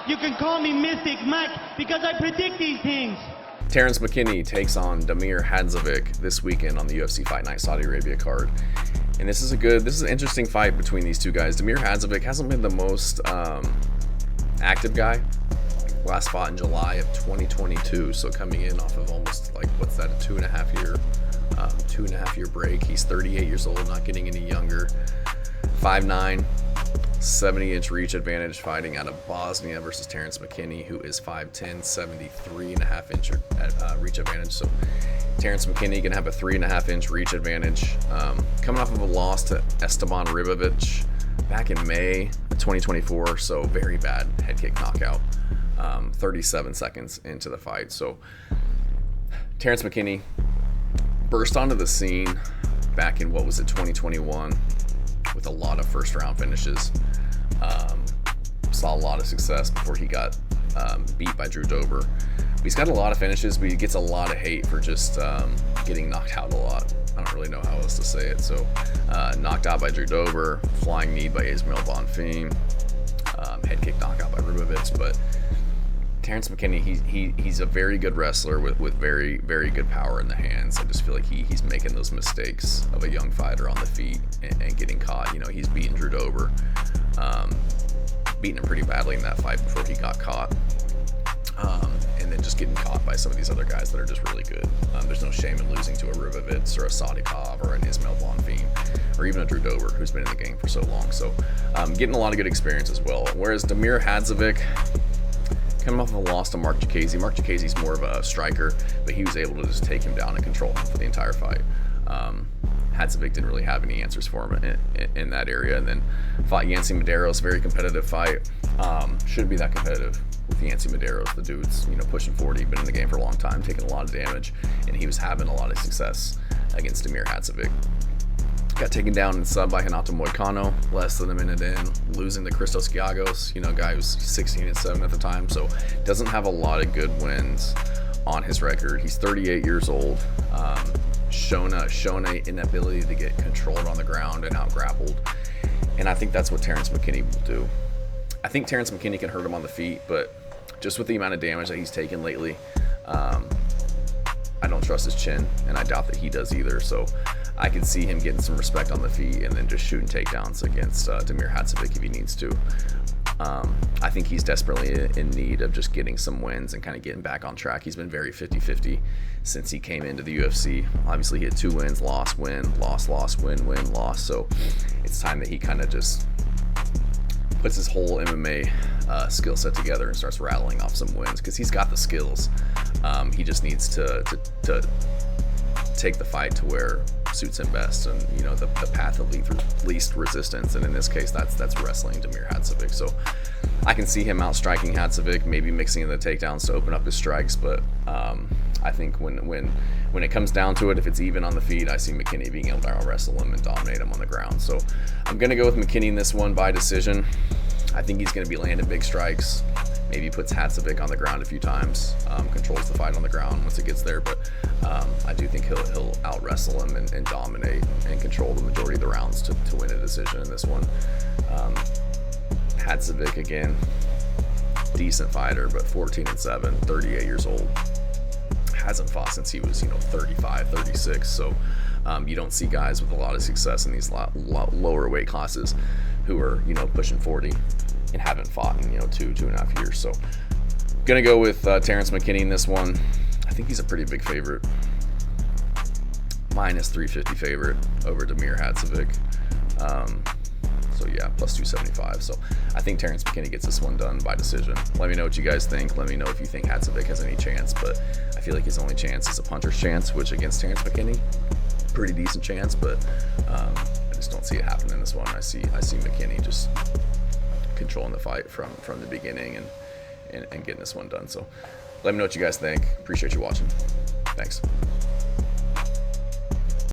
You can call me Mystic Mike because I predict these things. Terrance McKinney takes on Damir Hadzovic this weekend on the UFC Fight Night Saudi Arabia card. And this is an interesting fight between these two guys. Damir Hadzovic hasn't been the most active guy. Last fought in July of 2022, so coming in off of almost like, what's that, a 2.5 year break. He's 38 years old, not getting any younger. 5'9", 70-inch reach advantage, fighting out of Bosnia versus Terrance McKinney, who is 5'10", 73.5-inch reach advantage. So Terrance McKinney can have a 3.5-inch reach advantage. Coming off of a loss to Esteban Ribovic back in May of 2024, so very bad head kick knockout. 37 seconds into the fight. So Terrance McKinney burst onto the scene back in, 2021, with a lot of first round finishes. Saw a lot of success before he got beat by Drew Dober. He's got a lot of finishes, but he gets a lot of hate for just getting knocked out a lot. I don't really know how else to say it. So knocked out by Drew Dober, flying knee by Ismail Bonfim, head kick knockout by Ribovic. But Terrance McKinney, he's a very good wrestler with very, very good power in the hands. I just feel like he's making those mistakes of a young fighter on the feet and getting caught. You know, he's beaten Drew Dober, beating him pretty badly in that fight before he got caught. And then just getting caught by some of these other guys that are just really good. There's no shame in losing to a Ribovic or a Sadikov or an Ismail Bonfim or even a Drew Dober, who's been in the game for so long. So getting a lot of good experience as well. Whereas Damir Hadzovic, coming off of a loss to Mark Jacasey. Mark Jacasey's more of a striker, but he was able to just take him down and control him for the entire fight. Hadzovic didn't really have any answers for him in that area. And then fought Yancy Medeiros, very competitive fight. Shouldn't be that competitive with Yancy Medeiros. The dude's, pushing 40, been in the game for a long time, taking a lot of damage, and he was having a lot of success against Damir Hadzovic. Got taken down in sub by Renato Moicano, less than a minute in, losing to Christos Giagos, guy who's 16-7 at the time, so doesn't have a lot of good wins on his record. He's 38 years old, shown an inability to get controlled on the ground and out-grappled, and I think that's what Terrance McKinney will do. I think Terrance McKinney can hurt him on the feet, but just with the amount of damage that he's taken lately, I don't trust his chin, and I doubt that he does either, so I can see him getting some respect on the feet and then just shooting takedowns against Damir Hadzovic if he needs to. I think he's desperately in need of just getting some wins and kind of getting back on track. He's been very 50-50 since he came into the UFC. Obviously, he had 2 wins, loss, win, loss, loss, win, win, loss. So it's time that he kind of just puts his whole MMA skill set together and starts rattling off some wins because he's got the skills. He just needs to take the fight to where suits him best, and the path of least resistance, and in this case that's wrestling Damir Hadzovic. So I can see him outstriking Hadzovic, maybe mixing in the takedowns to open up his strikes, but I think when it comes down to it, if it's even on the feet, I see McKinney being able to out-wrestle him and dominate him on the ground. So I'm gonna go with McKinney in this one by decision. I think he's gonna be landing big strikes. Maybe puts Hadzovic on the ground a few times, controls the fight on the ground once it gets there, but I do think he'll out-wrestle him and dominate and control the majority of the rounds to win a decision in this one. Hadzovic, again, decent fighter, but 14-7, 38 years old. Hasn't fought since he was 35, 36, so you don't see guys with a lot of success in these lower weight classes who are pushing 40 and haven't fought in 2.5 years. So gonna go with Terrance McKinney in this one. I think he's a pretty big favorite, -350 favorite over Damir Hadzovic. So yeah, +275. So I think Terrance McKinney gets this one done by decision. Let me know what you guys think. Let me know if you think Hadzovic has any chance, but I feel like his only chance is a puncher's chance, which against Terrance McKinney, pretty decent chance, but I just don't see it happen in this one. I see McKinney just controlling the fight from the beginning and getting this one done. So let me know what you guys think. Appreciate you watching. Thanks.